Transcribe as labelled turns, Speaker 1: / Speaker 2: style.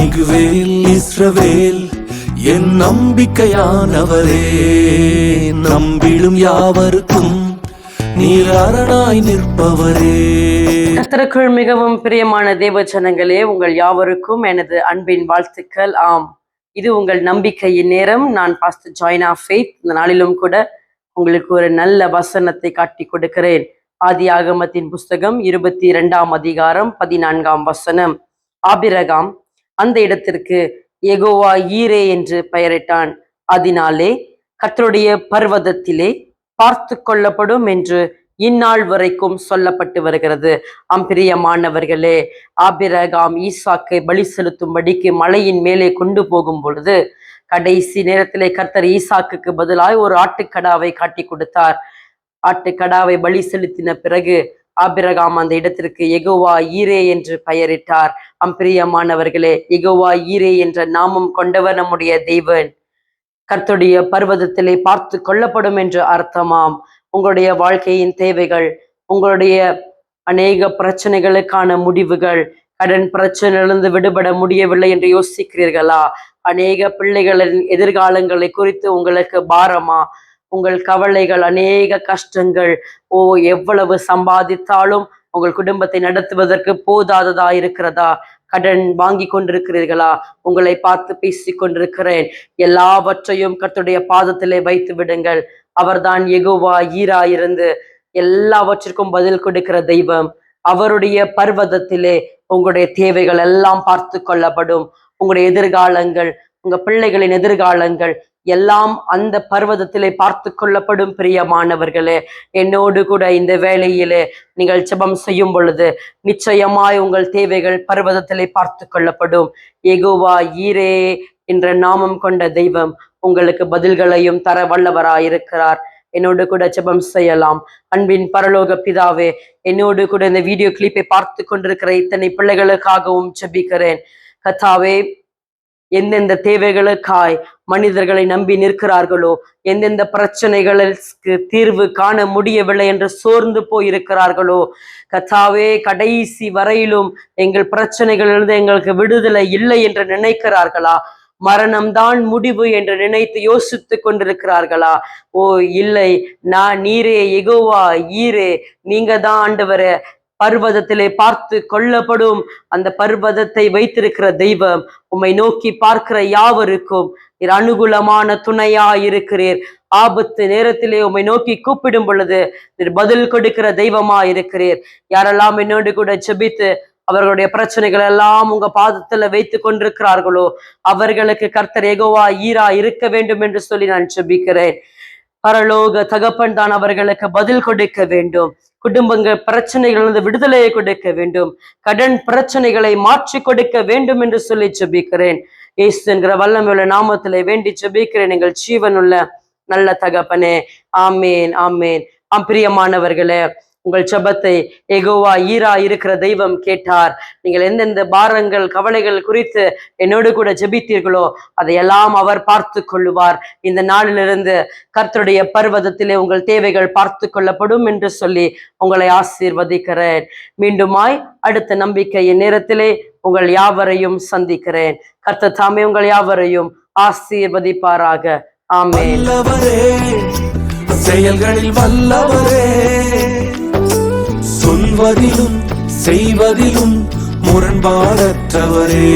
Speaker 1: மிகுவேல் இஸ்ரவேல் என் நம்பிக்கையானவரே, நம்பிடும் யாவருக்கும் நீர் அரணாய் நிற்பவரே.
Speaker 2: கர்த்தருக்குள் மிகவும் பிரியமான தேவ ஜனங்களே, உங்கள் யாவருக்கும் எனது அன்பின் வாழ்த்துக்கள். ஆம், இது உங்கள் நம்பிக்கையின் நேரம். நான் பாஸ்டர் ஜாய்னா ஃபெய்த். இந்த நாளிலும் கூட உங்களுக்கு ஒரு நல்ல வசனத்தை காட்டி கொடுக்கிறேன். ஆதியாகமத்தின் புஸ்தகம் 22ஆம் அதிகாரம் 14ஆம் வசனம். ஆபிரகாம் அந்த இடத்திற்கு யெகோவா ஈரே என்று பெயரிட்டான். அதனாலே கர்த்தருடைய பர்வதத்திலே பார்த்து கொள்ளப்படும் என்று இந்நாள் வரைக்கும் சொல்லப்பட்டு வருகிறது. பிரியமானவர்களே, ஆபிரகாம் ஈசாக்கை பலி செலுத்தும்படிக்கு மலையின் மேலே கொண்டு போகும் பொழுது கடைசி நேரத்திலே கர்த்தர் ஈசாக்குக்கு பதிலாய் ஒரு ஆட்டுக்கடாவை காட்டி கொடுத்தார். ஆட்டுக்கடாவை பலி செலுத்தின பிறகு ஆபிரகாம் அந்த இடத்திற்கு யெகோவா ஈரே என்று பெயரிட்டார். பிரியமானவர்களே, யெகோவா ஈரே என்ற நாமம் கொண்டவர் நம்முடைய தேவன். கர்த்தருடைய பர்வதத்திலே பார்த்து கொள்ளப்படும் என்று அர்த்தமாம். உங்களுடைய வாழ்க்கையின் தேவைகள், உங்களுடைய அநேக பிரச்சனைகளுக்கான முடிவுகள், கடன் பிரச்சனையிலிருந்து விடுபட முடியவில்லை என்று யோசிக்கிறீர்களா? அநேக பிள்ளைகளின் எதிர்காலங்களை குறித்து உங்களுக்கு பாரமா? உங்கள் கவலைகள், அநேக கஷ்டங்கள், எவ்வளவு சம்பாதித்தாலும் உங்கள் குடும்பத்தை நடத்துவதற்கு போதாததா இருக்கிறதா? கடன் வாங்கி கொண்டிருக்கிறீர்களா? உங்களை பார்த்து பேசிக் கொண்டிருக்கிறேன். எல்லாவற்றையும் கர்த்தருடைய பாதத்திலே வைத்து விடுங்கள். அவர்தான் யெகோவா ஈரா இருந்து எல்லாவற்றிற்கும் பதில் கொடுக்கிற தெய்வம். அவருடைய பர்வதத்திலே உங்களுடைய தேவைகள் எல்லாம் பார்த்து கொள்ளப்படும். உங்களுடைய எதிர்காலங்கள், உங்க பிள்ளைகளின் எதிர்காலங்கள் எல்லாம் அந்த பர்வதத்திலே பார்த்து கொள்ளப்படும். பிரியமானவர்களே, என்னோடு கூட இந்த வேளையிலே நீங்கள் ஜெபம் செய்யும் பொழுது நிச்சயமாய் உங்கள் தேவைகள் பர்வதத்திலே பார்த்து கொள்ளப்படும். யெகோவா ஈரே என்ற நாமம் கொண்ட தெய்வம் உங்களுக்கு பதில்களையும் தர வல்லவராயிருக்கிறார். என்னோடு கூட ஜெபம் செய்யலாம். அன்பின் பரலோக பிதாவே, என்னோடு கூட இந்த வீடியோ கிளிப்பை பார்த்து கொண்டிருக்கிற இத்தனை பிள்ளைகளுக்காகவும் ஜெபிக்கிறேன். கர்த்தாவே, எந்தெந்த தேவைகளுக்காய் மனிதர்களை நம்பி நிற்கிறார்களோ, எந்தெந்த பிரச்சனைகளுக்கு தீர்வு காண முடியவில்லை என்று சோர்ந்து போயிருக்கிறார்களோ, கர்த்தாவே, கடைசி வரையிலும் எங்கள் பிரச்சனைகளிலிருந்து எங்களுக்கு விடுதலை இல்லை என்று நினைக்கிறார்களா? மரணம்தான் முடிவு என்று நினைத்து யோசித்து கொண்டிருக்கிறார்களா? இல்லை, நீரே யெகோவா ஈரே, நீங்க தான் ஆண்டவரே பர்வதத்திலே பார்த்து கொள்ளப்படும் அந்த பர்வதத்தை வைத்திருக்கிற தெய்வம். உம்மை நோக்கி பார்க்கிற யாவருக்கும் நீர் அனுகூலமான துணையா இருக்கிறீர். ஆபத்து நேரத்திலே உம்மை நோக்கி கூப்பிடும் பொழுது நீர் பதில் கொடுக்கிற தெய்வமா இருக்கிறீர். யாரெல்லாம் என்னோடு கூட ஜெபித்து அவர்களுடைய பிரச்சனைகள் எல்லாம் உங்க பாதத்துல வைத்து கொண்டிருக்கிறார்களோ, அவர்களுக்கு கர்த்தர் யெகோவா ஈரா இருக்க வேண்டும் என்று சொல்லி நான் ஜெபிக்கிறேன். பரலோக தகப்பன் தான் அவர்களுக்கு பதில் கொடுக்க வேண்டும். குடும்பங்கள் பிரச்சனைகளிலிருந்து விடுதலையை கொடுக்க வேண்டும். கடன் பிரச்சனைகளை மாற்றி கொடுக்க வேண்டும் என்று சொல்லி ஜெபிக்கிறேன். இயேசு என்கிற வல்லமையுள்ள நாமத்திலே வேண்டி ஜெபிக்கிறேன் எங்கள் ஜீவனுள்ள நல்ல தகப்பனே. ஆமேன், ஆமேன். பிரியமானவர்களே, உங்கள் ஜெபத்தை யெகோவா ஈரா இருக்கிற தெய்வம் கேட்டார். நீங்கள் எந்தெந்த பாரங்கள், கவலைகள் குறித்து என்னோடு கூட ஜெபித்தீர்களோ அதையெல்லாம் அவர் பார்த்து கொள்ளுவார். இந்த நாளிலிருந்து கர்த்தருடைய பர்வதத்திலே உங்கள் தேவைகள் பார்த்து கொள்ளப்படும் என்று சொல்லி உங்களை ஆசீர்வதிக்கிறேன். மீண்டுமாய் அடுத்த நம்பிக்கையின் நேரத்திலே உங்கள் யாவரையும் சந்திக்கிறேன். கர்த்தர் தாமே உங்கள் யாவரையும் ஆசீர்வதிப்பாராக. ஆமென்.
Speaker 1: செயல்களில் வல்லவரே, சொல்வதிலும் செய்வதிலும் முரண்பாடற்றவரே.